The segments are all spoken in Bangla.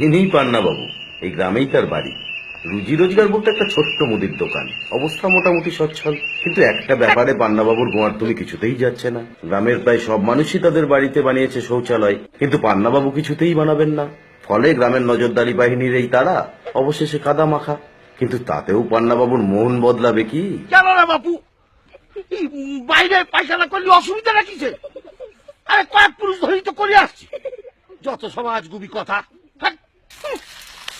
ইনিই পান্নাবাবু। এই গ্রামেই তার বাড়ি। রুজি রোজগার বলতে একটা ছোট্ট মুদির দোকান, অবস্থা মোটামুটি সচ্ছল। কিন্তু একটা ব্যাপারে পান্নাবাবুর গোয়ার্তুমি কিছুতেই যাচ্ছে না। গ্রামের প্রায় সব মানুষই তাদের বাড়িতে বানিয়েছে শৌচালয়, কিন্তু পান্নাবাবু কিছুতেই বানাবেন না। ফলে গ্রামের নজরদারি বাহিনীর এই তারা অবশেষে কাদা মাখা। কিন্তু তাতেও পান্নাবাবুর মন বদলাবে কি? কেন না বাপু, বাইরে পায়খানা করলে অসুবিধা রাখিছে? আরে কয়েক পুরুষ ধরেই তো করে আসছি। যত সমাজ গুবি কথা।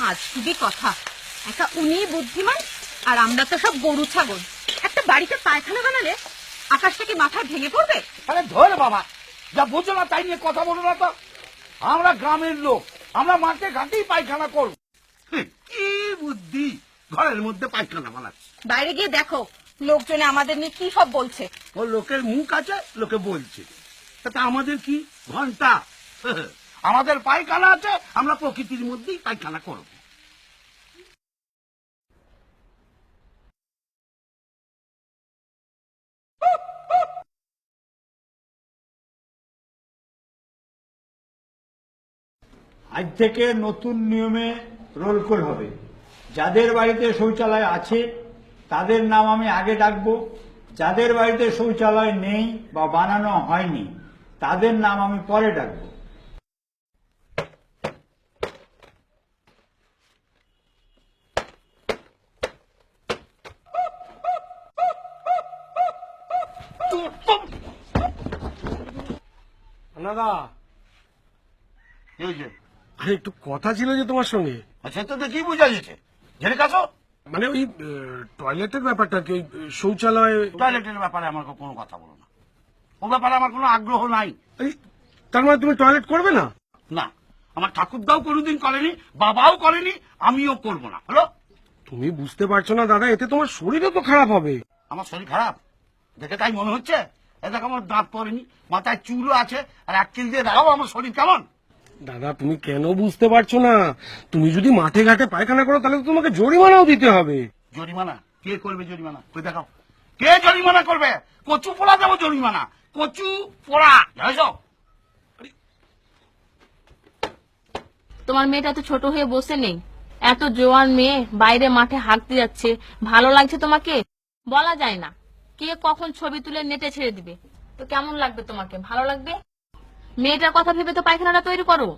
আজ খুবই কথা, একটা উনি বুদ্ধিমান আর আমরা তো সব গরু ছাগল। একটা বাড়িতে পায়খানা বানালে আকাশটা কি মাথায় ভেঙে পড়বে? আরে ধরে বাবা, যা বোঝো না তাই নিয়ে কথা বলো না তো। আমরা গ্রামের লোক, আমরা মাঠে ঘাটেই পায়খানা করব। কি বুদ্ধি, ঘরের মধ্যে পায়খানা বানাচ্ছে। বাইরে গিয়ে দেখো লোকজনে আমাদের নিয়ে কি সব বলছে। ও লোকের মুখ আছে, লোকে বলছে, তাতে আমাদের কি ঘন্টা? আমাদের পায়খানা আছে, আমরা প্রকৃতির মধ্যেই পায়খানা করব। আজ থেকে নতুন নিয়মে রোল কল হবে। যাদের বাড়িতে শৌচালয় আছে তাদের নাম আমি আগে ডাকবো, যাদের বাড়িতে শৌচালয় নেই বা বানানো হয়নি তাদের নাম আমি পরে ডাকবো। দাদা, আরে একটু কথা ছিল যে তোমার সঙ্গে। আচ্ছা, তো কি বোঝা যেতে জেনে কাছো? মানে ওই টয়লেটের ব্যাপারটা কি, ওই শৌচালয়। টয়লেটের ব্যাপারে আমার কোনো কথা বলো না, ও ব্যাপারে আমার কোনো আগ্রহ নাই। এই, তার মানে তুমি টয়লেট করবে না? না, আমার ঠাকুরদাও কোনোদিন করেনি, বাবাও করেনি, আমিও করব না। হলো? তুমি বুঝতে পারছো না দাদা, এতে তোমার শরীরও তো খারাপ হবে। আমার শরীর খারাপ দেখে তাই মনে হচ্ছে? এ দেখো, আমার দাঁত পড়েনি, মাথায় চুলও আছে, আর এক কিল দিয়ে দেখাবো আমার শরীর কেমন। দাদা তুমি কেন বুঝতে পারছো না? তুমি যদি মাঠে ঘাটে পায়খানা করো তাহলে তো তোমাকে জরিমানাও দিতে হবে। জরিমানা? কে করবে জরিমানা? কই দেখাও, কে জরিমানা করবে? কচু পোড়া দেবো জরিমানা, কচু পোড়া, জানো? তোমার মেয়েটা তো ছোট হয়ে বসে নেই, এত জোয়ান মেয়ে বাইরে মাঠে হাঁটতে যাচ্ছে, ভালো লাগছে তোমাকে? বলা যায় না কে কখন ছবি তুলে নেটে ছেড়ে দিবে, তো কেমন লাগবে তোমাকে? ভালো লাগবে? মেয়েটার কথা ভেবে তো পায়খানাটা তৈরি করো।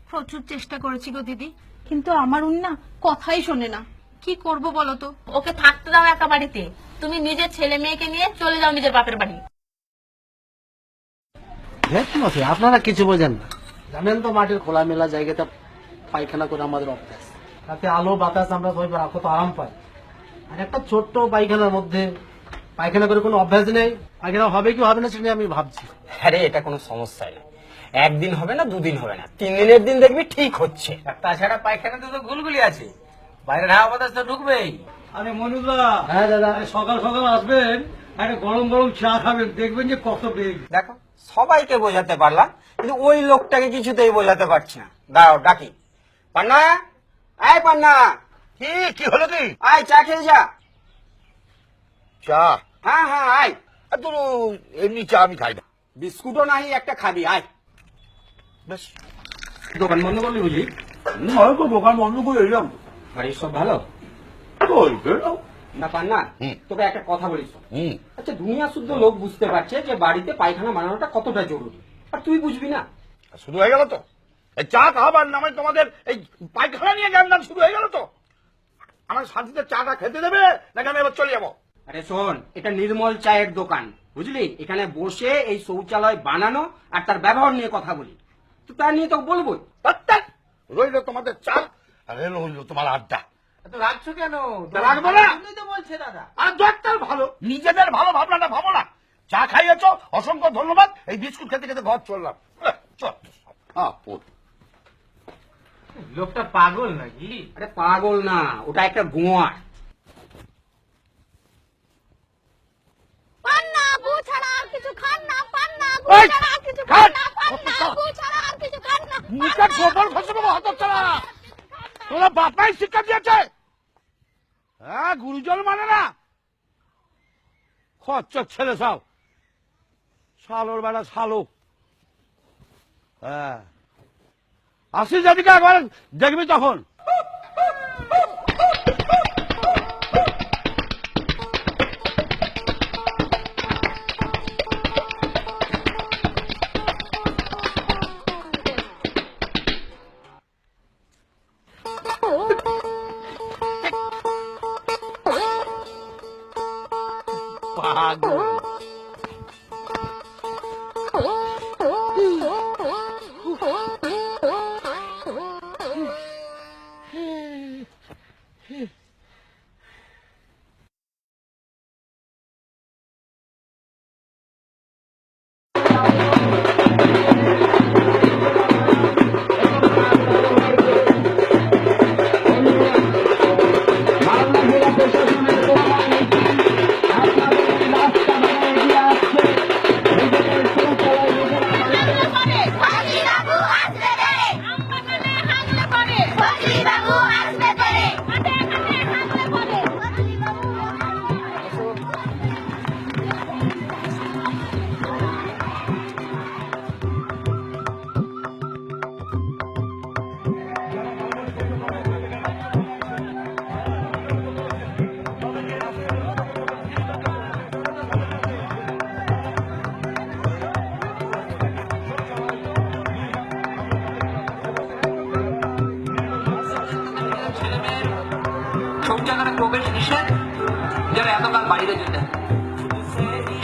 প্রচুর চেষ্টা করেছি গো দিদি, কিন্তু আমার উনি না কথাই শোনে না। কি করব বলো তো? ওকে থাকতে দাও একা বাড়িতে, তুমি নিজের ছেলে মেয়েকে নিয়ে চলে যাও নিজের বাপের বাড়ি। আপনারা কিছু বোঝেন না, জানেন তো মাঠের খোলামেলা জায়গাটা পায়খানা করে আমাদের অভ্যাস, তাতে আলো বাতাস আমরা সবাই কত আরাম পাই। আর একটা ছোট্ট পায়খানার মধ্যে পায়খানা করে কোনো অভ্যাস নেই, পায়খানা হবে কি হবে না সেটা নিয়ে আমি ভাবছি। আরে এটা কোনো সমস্যাই না, একদিন হবে না, দুদিন হবে না, 3 দিনের দিন দেখবি ঠিক হচ্ছে। তাছাড়া পায়খানাতে তো গুলগুলি আছে, বাইরের হাওয়া বাতাস তো ঢুকবেই। আরে মনুদা, হ্যাঁ দাদা, সকাল সকাল আসবেন, একটা গরম গরম চা খাবেন, দেখবেন যে কত বেগ। দেখো সবাইকে বোঝাতে পারলাম, কিন্তু ওই লোকটাকে কিছুতেই বোঝাতে পারছি না। দাঁড়াও ডাকি। পান্না, আয় পান্না। কি হলো? কি আয় চা খেয়ে যা। চা? হ্যাঁ হ্যাঁ আয়। তো এমনি চা আমি খাই না। বিস্কুটও নাই, একটা খাবি, আয়। বেশ, দোকান বন্ধ করলি বুঝলি? হয়তো দোকান বন্ধ করে এলাম। বাড়ির সব ভালো? না পান্না, তোকে একটা কথা বলিস। আচ্ছা, দুনিয়া শুদ্ধ লোক বুঝতে পারছে যে বাড়িতে পায়খানা বানানোটা কতটা জরুরি, আর তুই বুঝবি না? শুরু হয়ে গেল তো এই চা খাবার নামে তোমাদের এই পায়খানা নিয়ে জ্ঞান শুরু হয়ে গেল তো। আমার শান্তিতে চাটা খেতে দেবে নাকি আমি এবার চলে যাবো? আরে শোন, এটা নির্মল চায়ের দোকান, বুঝলি? এখানে বসে এই শৌচালয় বানানো আর তার ব্যবহার নিয়ে কথা বলি, তো তা নিয়ে তো বলবোই। রইল তোমাদের চা, আর রইল তোমার আড্ডা। এত রাখছো কেন? রাখবো না তো বলছে দাদা। আর দরকার ভালো, নিজেদের ভালো ভাবনাটা ভাবো না। চা খাইয়েছ, অসংখ্য ধন্যবাদ। এই বিস্কুট খেতে খেতে ঘর চললাম। চল। লোকটা পাগল নাকি? আরে পাগল না, ওটা একটা গোয়ার। পান্না গু ছাড়া আর কিছু খান না, পান্না গু ছাড়া আর কিছু খান না, পান্না গু ছাড়া আর কিছু খান না। মুখের গোবর ঘষে দেবো, হাত চালা। তোরা বাপাই শিক্ষা দিয়েছে? হ্যাঁ, গুরুজন মানে না। খচ্চর ছেলে সব, শালোর বেলা শালো। হ্যাঁ, আসি যেদিকে একবার দেখবি তখন। শৌচাগারে প্রবেশ নিষেধ, যারা এতকাল বাইরে যেতেন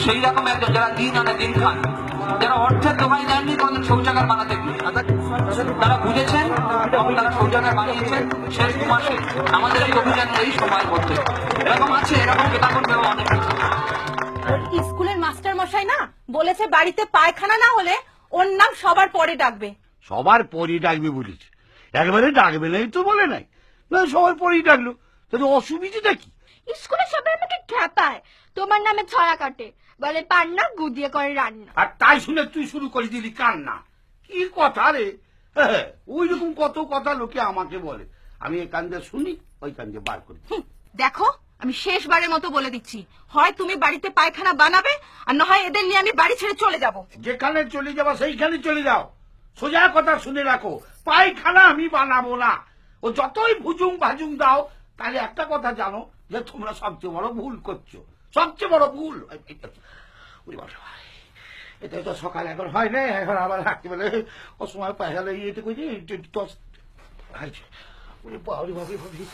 সেই রকম একজন যারা দিন আনে দিন খান, যারা অর্থের দোহাই দেননি কোনদিন শৌচাগার বানাতে গিয়ে, তারা বুঝেছেন এবং তারা শৌচাগার বানিয়েছেন শেষ 2 মাসে আমাদের এই অভিযানের এই সময়ের মধ্যে। এরকম আছে, এরকম কেতাবন দেওয়া অনেক আছে। স্কুলের মাস্টার মশাই না বলেছে বাড়িতে পায়খানা না হলে ওর নাম সবার পরে ডাকবে। সবার পরই ডাকবে বলেছে, একবারে ডাকবে নাই তো বলে নাই, না সবার পরই ডাকলো, তাহলে অসুবিধাটা কি? স্কুলে সবাই আমাকে খ্যাপায়, তোমার নামে ছড়া কাটে, বলে পান্না গুদিয়ে করে রান্না। আর তাই শুনে তুই শুরু করে দিলি কান্না, কি কথা রে? ওই রকম কত কথা লোকে আমাকে বলে, আমি এই কান্দে শুনি, ওই কান্দে বার করি। দেখো আমি শেষবারের মতো বলে দিচ্ছি, হয় তুমি বাড়িতে পায়খানা বানাবে আর না হয় এদের নিয়ে আমি বাড়ি ছেড়ে চলে যাব। যেখানে চলে যাবা সেইখানে চলে যাও, সোজা কথা শুনে রাখো, পায়খানা আমি বানাবো না। ও যতই ভুজুং ভাজুং দাও, তাহলে একটা কথা জানো যে তোমরা সবচেয়ে বড় ভুল করছো, সবচেয়ে বড় ভুল। এটা তো সকাল এখন হয় না, এখন আবার হাঁটতে বলে ও সময় পায়খানা ইয়েতে কই ভাবি ভাবি।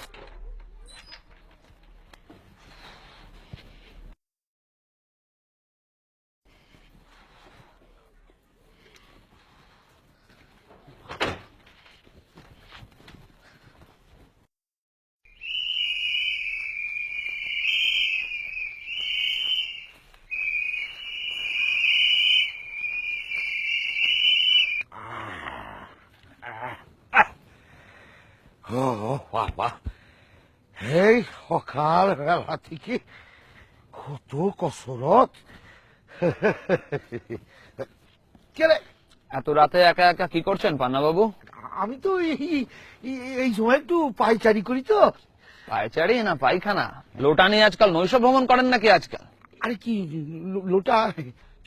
বাবা, এই সকাল বেলা থেকে কত কসরত। এত রাতে একা একা কি করছেন পান্না বাবু? আমি তো এই সময় একটু পাইচারি করি তো। পায়চারি না পায়খানা? লোটা নিয়ে আজকাল নৈশ ভ্রমণ করেন নাকি আজকাল? আরে কি লোটা?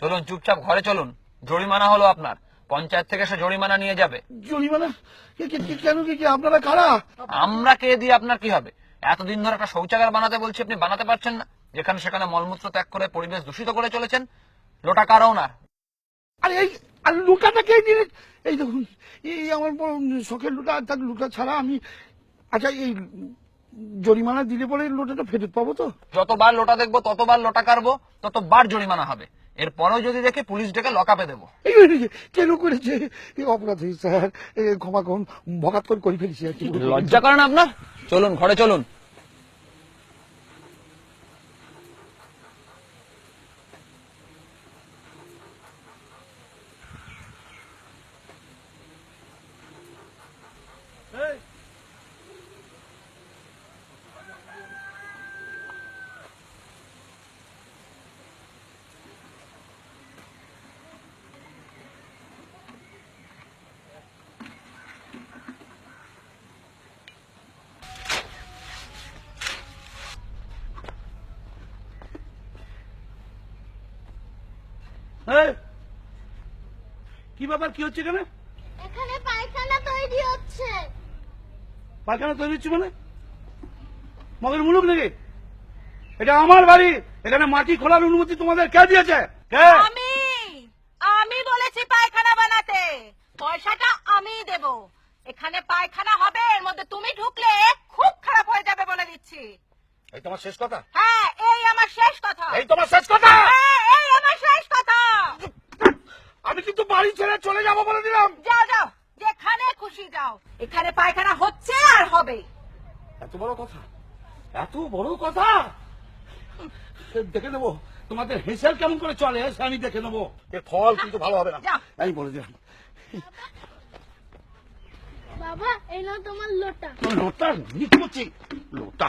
চলুন চুপচাপ ঘরে চলুন, জরিমানা হলো আপনার, পঞ্চায়েত থেকে সে জরিমানা নিয়ে যাবে। জরিমানা? কেন? কি আপনারা কারা? আমরা কে দিয়ে আপনার কি হবে? এতদিন ধরে একটা শৌচাগার বানাতে বলছি, আপনি বানাতে পারছেন না, যেখানে সেখানে মলমূত্র ত্যাগ করে পরিবেশ দূষিত করে চলেছেন। লোটা কারও না। আরে এই লোটাটা কে দিলে? এই দেখুন, এই আমার শখের লোটা, তার লোটা ছাড়া আমি, আচ্ছা এই জরিমানা দিলে পরে লোটাটা ফেরত পাবো তো? যতবার লোটা দেখবো ততবার লোটা কাটবো, ততবার জরিমানা হবে। এরপরেও যদি দেখে পুলিশ ডেকে লকআপে দেবো। কেন করেছে? অপরাধী স্যার, ক্ষমা করুন, ভগাত করে ফেলেছি আর কি। লজ্জা করেন আপনার? চলুন ঘরে চলুন। কি ব্যাপার, কি হচ্ছে এখানে? এখানে পায়খানা পায়খানা তৈরি হচ্ছে। পায়খানা তৈরি হচ্ছে মানে মগের মুলুক নাকি? এটা আমার বাড়ি, এখানে মাটি খোলার অনুমতি তোমাদের কে দিয়েছে? কে? আমি বলেছি পায়খানা বানাতে, পয়সাটা আমিই দেব। এখানে পায়খানা হবে, এর মধ্যে তুমি ঢুকলে খুব খারাপ হয়ে যাবে বলে দিচ্ছি। এই তোমার শেষ কথা? হ্যাঁ, এই আমার শেষ কথা। এই তোমার শেষ কথা? হ্যাঁ, এই আমার শেষ কথা। আমি কিন্তু বাড়ি ছেড়ে চলে যাবো বলে দিলাম। যাও যাও, যেখানে খুশি যাও। এখানে পায়খানা হচ্ছে আর হবে। এত বড় কথা, এত বড় কথা! দেখে নেবো তোমাদের হেসেল কেমন করে চলে, সে আমি দেখে নেবো। এর ফল কিন্তু ভালো হবে না, আমি বলে দিলাম। বাবা, এই নাও তোমার লোটা। লোটা নিক করছি, লোটা।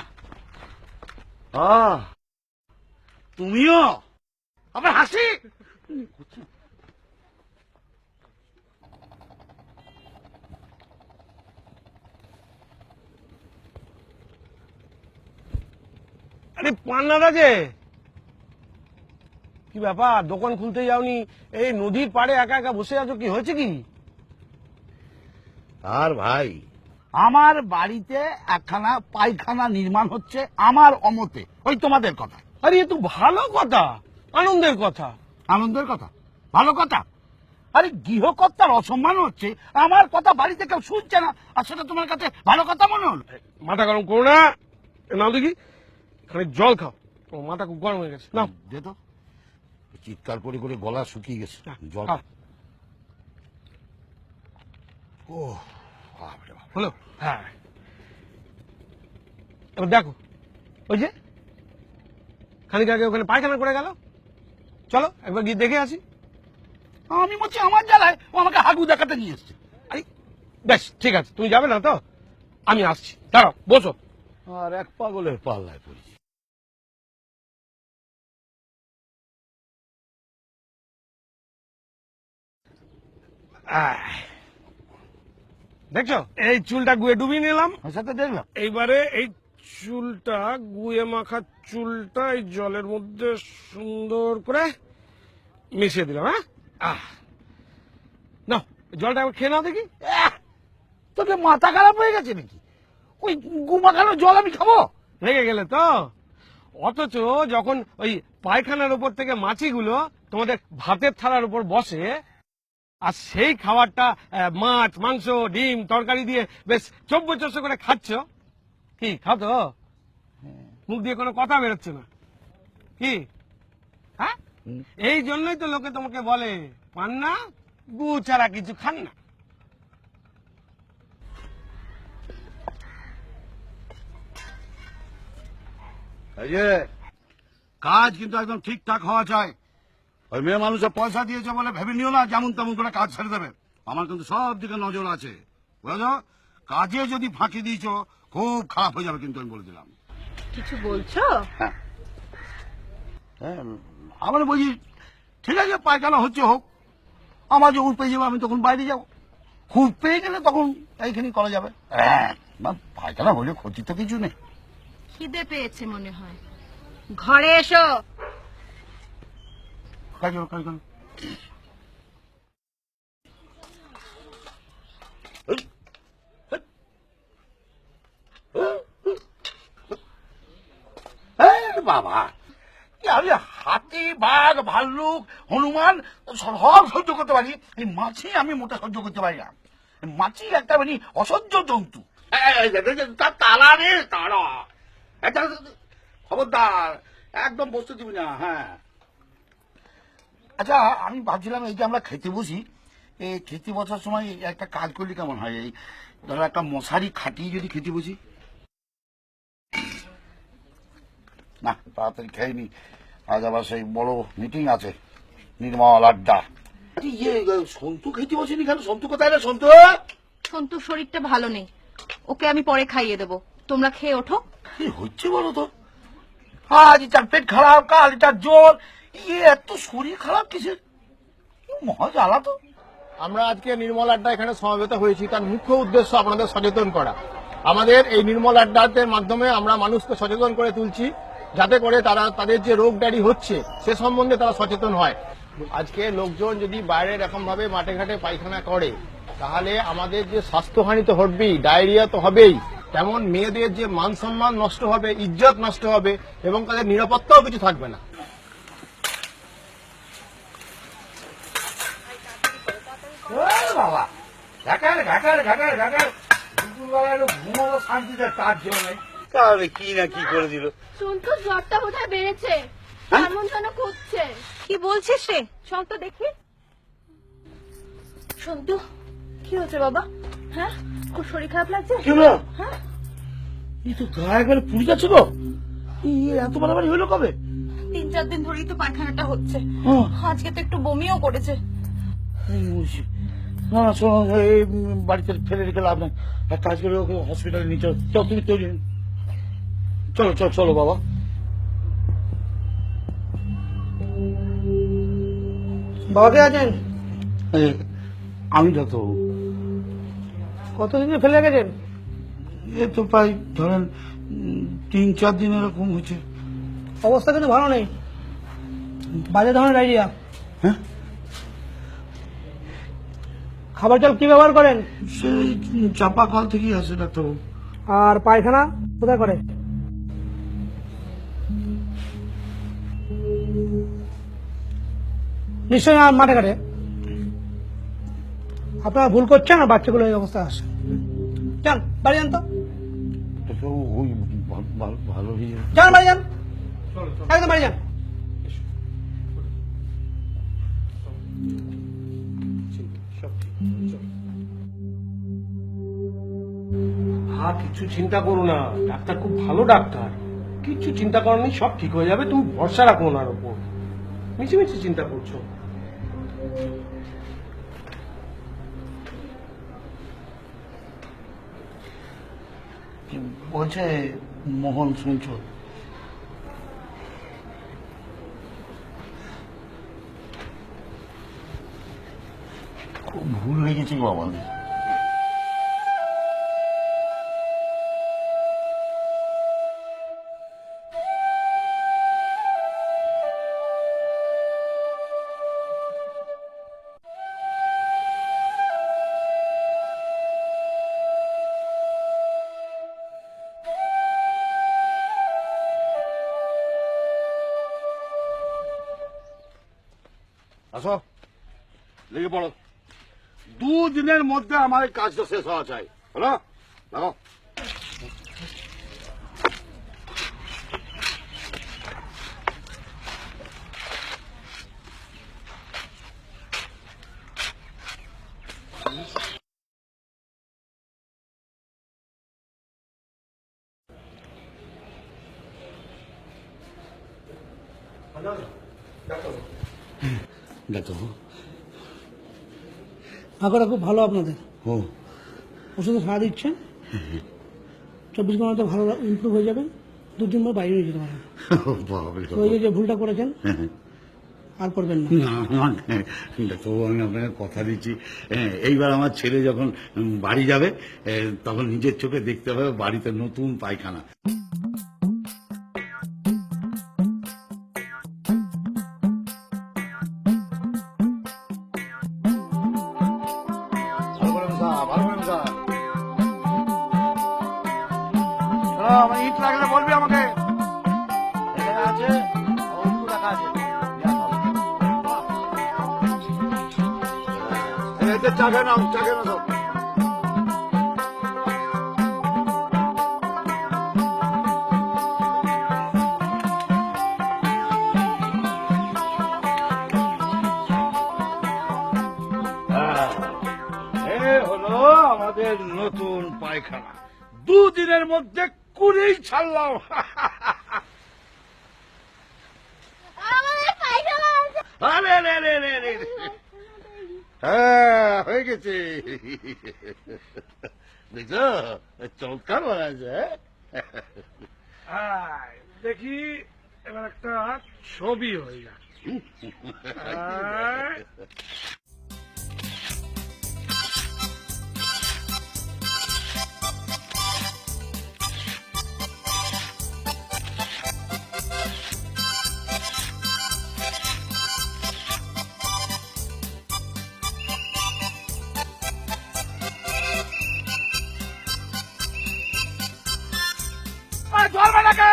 তুমিও আবার হাসি? আরে পান্নাদা যে কি ব্যাপার, দোকান খুলতে যাওনি, এই নদীর পাড়ে একা একা বসে আছো, কি হয়েছে কি? আর ভাই, আমার বাড়িতে একখানা পায়খানা নির্মাণ হচ্ছে আমার অমতে, ওই তোমাদের কথা। আরে এ তো ভালো কথা, আনন্দের কথা। আনন্দের কথা, ভালো কথা? আরে গৃহকর্তার অসম্মান হচ্ছে, আমার কথা বাড়িতে কেউ শুনছে না, আর সেটা তোমার কাছে ভালো কথা মনে হল? মাথা গরম করো না, নাও দেখি এখানে জল খাও, তোমার মাথা খুব গরম হয়ে গেছে। নাও দে তো, চিৎকার করে করে গলা শুকিয়ে গেছে, জল। খাও। ও বাপরে বাপ। হলো? হ্যাঁ, এবার দেখো, ওই যে খানিক আগে ওখানে পায়খানা করে গেল, চলো একবার গিয়ে দেখে আসি। আমি বলছি আমার জ্বালায় ও আমাকে হাগু দেখাতে নিয়ে এসছে। আরে বেশ, ঠিক আছে, তুমি যাবে না তো, আমি আসছি, দাঁড়াও, বসো। আর এক পাগলের পাল্লায় পড়েছি। দেখছো, এই চুলটা গুয়ে ডুবিয়ে নিলাম, সাথে দেখলাম। এইবারে এই চুলটা গুয়ে মাখা চুলটা এই জলের মধ্যে সুন্দর করে মিশিয়ে দিলাম। হ্যাঁ, নাও জলটা একবার খেয়ে নাও দেখি। তোদের মাথা খারাপ হয়ে গেছে নাকি? ওই গুমাখানো জল আমি খাবো? রেগে গেলে তো? অথচ যখন ওই পায়খানার উপর থেকে মাছিগুলো তোমাদের ভাতের থালার উপর বসে, আর সেই খাবারটা মাছ, মাংস, ডিম, তরকারি দিয়ে বেশ চব্য করে খাচ্ছ, কি খাও তো? মুখ দিয়ে কোনো কথা বেরোচ্ছে না, কি? হ্যাঁ, এই জন্যই তো লোকে তোমাকে বলে পান্না গু ছাড়া কিছু খান না। এই যে কাজ কিন্তু একদম ঠিকঠাক হওয়া চাই। ওই মেয়ে মানুষের পয়সা দিয়েছে বলে ভেবে নিও না যেমন তেমন করে কাজ ছেড়ে দেবে। আমার কিন্তু সব দিকে নজর আছে, বুঝেছো? কাজে যদি ফাঁকি দিয়েছ খুব খারাপ হয়ে যাবে কিন্তু, আমি বলে দিলাম। কিছু বলছো? হ্যাঁ, আমার বলছি ঠিক আছে, পায়খানা হচ্ছে হোক, আমার যখন পেয়ে যাবে আমি তখন বাইরে যাবো, খুব পেয়ে গেলে তখন এইখানে করা যাবে। হ্যাঁ, পায়খানা হলে ক্ষতি তো কিছু নেই। খিদে পেয়েছে মনে হয়, ঘরে এসো। কাজ করো, কাজ করো। বাবা, আমি হাতি, বাঘ, ভাল্লুক, হনুমান সব সহ্য করতে পারি, এই মাছি আমি মোটা সহ্য করতে পারি না। মাছি একটা মানে অসহ্য জন্তু। তারা রে তারা, খবরদার একদম বসতে দিবি না। হ্যাঁ, আচ্ছা আমি ভাবছিলাম এই যে আমরা খেতে বসি, এই খেতে বসার সময় একটা কাজ করলে কেমন হয়? এই ধরো একটা মশারি খাটিয়ে যদি খেতে বসি। না, তাড়াতাড়ি খেয়ে নি, আজ আবার সেই বড় মিটিং আছে, নির্মল আড্ডা। ইয়ে সন্তু খেতে বসিনি কেন? সন্তু কোথায় রে? সন্তু, সন্তুর শরীরটা ভালো নেই, ওকে আমি পরে খাইয়ে দেবো, তোমরা খেয়ে ওঠো। কি হচ্ছে বলো তো? আজ এটার পেট খারাপ, কাল এটার জ্বর, ইয়ে এত শরীর খারাপ কিসের? মহা জ্বালা তো। আমরা আজকে নির্মল আড্ডা এখানে সমবেত হয়েছি, তার মুখ্য উদ্দেশ্য আপনাদের সচেতন করা। আমাদের এই নির্মল আড্ডার মাধ্যমে আমরা মানুষকে সচেতন করে তুলছি, যাতে করে তারা তাদের যে রোগ ব্যাধি হচ্ছে সে সম্বন্ধে তারা সচেতন হয়। আজকে লোকজন যদি বাইরে এরকম ভাবে মাঠে ঘাটে পায়খানা করে তাহলে আমাদের যে স্বাস্থ্যহানি তো হবেই, ডায়রিয়া তো হবেই, তেমন মেয়েদের যে মান সম্মান নষ্ট হবে, ইজ্জত নষ্ট হবে এবং তাদের নিরাপত্তাও কিছু থাকবে না। বাবা ঘাটার ঘাটার ঘাটার ঘাটার দুপুরবেলা ঘুমানো শান্তিতে তার জন্য তাহলে কি না কি করে দিল। শুনতো জ্বরটা বোধহয় বেড়েছে, কেমন যেন করছে। কি বলছিস রে? চল তো দেখি। সন্তু, কি হয়েছে বাবা? হ্যাঁ, খুব শরীর খারাপ লাগছে? কি হলো? হ্যাঁ, এই তো গায়ে গেলে পুড়ে যাচ্ছে গো। এত বাড়াবাড়ি হইলো কবে? 3-4 দিন ধরেই তো পায়খানাটা হচ্ছে। হ্যাঁ। আজকে তো একটু বমিও করেছে। এই মরছি। না না শোনো, এই বাড়িতে ফেলে রেখে লাভ নাই, এক কাজ করে ওকে হসপিটালে নিয়ে চলো। চল তুমি তৈরি, চলো চলো চলো বাবা। বাবাকে আছেন? আমি ডাক্তারবাবু। কতদিন ফেলে গেছেন? এ তো প্রায় ধরেন 3-4 দিন এরকম হচ্ছে। অবস্থা কিন্তু ভালো নেই, বাজে ধরনের ডায়রিয়া। হ্যাঁ, খাবার জল কি ব্যবহার করেন? সেই চাপা কল থেকেই আসে ডাক্তারবাবু। আর পায়খানা কোথায় করে? নিশ্চয়ই আর মাঠে ঘাটে। আপনারা ভুল করছেন আর বাচ্চাগুলো এই অবস্থা আসে। যান বাড়ি যান তো, ডাক্তারবাবু ওই ভালো হয়ে যাবে। যান বাড়ি যান, একদম বাড়ি যান। কিছু চিন্তা করো না, ডাক্তার খুব ভালো ডাক্তার, কিছু চিন্তা করো নি, সব ঠিক হয়ে যাবে। তুমি ভরসা রাখো ওনার উপর, মিছিমিছি চিন্তা করছো। বলছে মোহন, শুনছো? খুব ভুল হয়ে গেছে গো আমাদের। আসো, লেগে পড়ো। 2 দিনের মধ্যে আমার এই কাজটা শেষ হওয়া চাই, হলো? দেখো ডাক্তারবাবু। আঁকড়া খুব ভালো আপনাদের, ও ওষুধে সারা দিচ্ছেন, 24 ঘন্টা ভালো ইমপ্রুভ হয়ে যাবেন, 2 দিন পর বাইরে নিয়ে যেতে পারেন। তো এই যে ভুলটা করেছেন আর করবেন না। ডাক্তারবাবু আমি আপনাকে কথা দিচ্ছি, এইবার আমার ছেলে যখন বাড়ি যাবে তখন নিজের চোখে দেখতে হবে বাড়িতে নতুন পায়খানা। আমার ইট লাগলে বলবি আমাকে, আছে রাখা আছে। চা খেয়ে নাও, চা খেয়ে নাও। হলো আমাদের নতুন পায়খানা, 2 দিনের মধ্যে করেই ছাড়লাম। আরে রে রে রে রে, হ্যাঁ হয়ে গেছে। দেখছো চমৎকার বানাচ্ছে। দেখি এবার একটা ছবি হয়ে যাচ্ছে। চলবে নাকি